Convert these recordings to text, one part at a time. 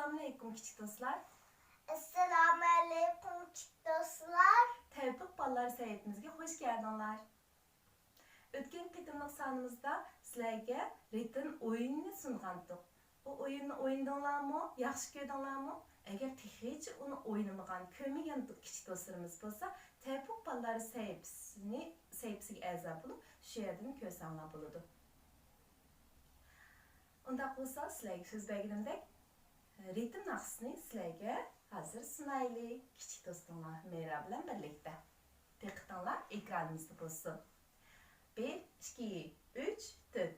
Assalamu alaikum küçük dostlar. Assalamu alaikum küçük dostlar. Tevfik ballar sayfamızga hoş geldinler. Ötken qitimliq sanımızda sizlarga ritm o'yinini sungandik. Bu o'yinni o'ynadinglarmi? Yaxshi ko'rdinglarmi? Agar hech uni o'ynamagan, ko'rmagan kichik do'stlarimiz bo'lsa, Tevfik ballar sayfasiga a'zo bo'lib, shu yerdan ko'rsanglar bo'ladi. Undaq bo'lsa, sizlarga so'z berganimdek, ritm naqsini sizlarga hozir sunaylik. Kichik do'stinglar Mera bilan birlikda. Diqqatinglar ekranimizda bo'lsin. 1, 2, 3, 4.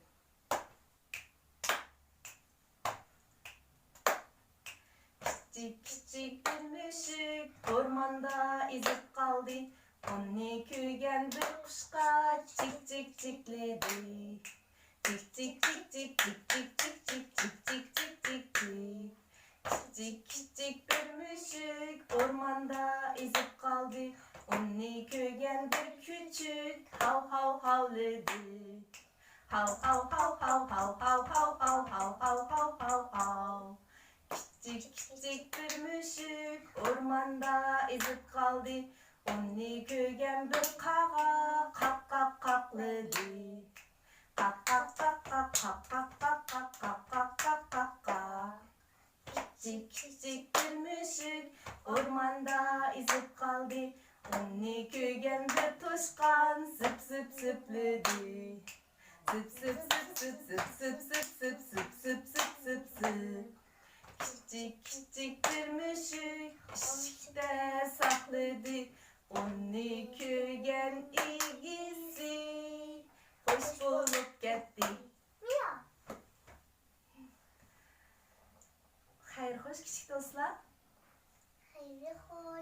Küçük küçük bir müşük ormanda izip kaldı. Onu köygen bir kuşka cik cik cikledi. Cik cik cik cik cik cik cik cik cik cik cik cik cik. Küçük küçük bir müşük ormanda izip kaldı. Onu köygen bir küçük hav hav havladı. Hav hav hav hav hav hav hav hav hav hav hav hav hav. Küçük küçük bir müşük ormanda ezip kaldı. Onu köygen bir kağa kak kak kakladı. Kak kak kak kak kak kak kak kak kak kak kak kak kak. Küçük küçük bir müşük ormanda ezip kaldı. Onu köygen bir tuşkan zıp zıp zıpladı. Zıp zıp zıp zıp zıp zıp zıp zıp zıp zıp zıp zıp zıp. Küçük küçük bir müşük ışıkta sakladı. Onu köygen ilgisi hoş bulup gitti. Mia. Hayır hoş küçük dostlar. Hayır hoş.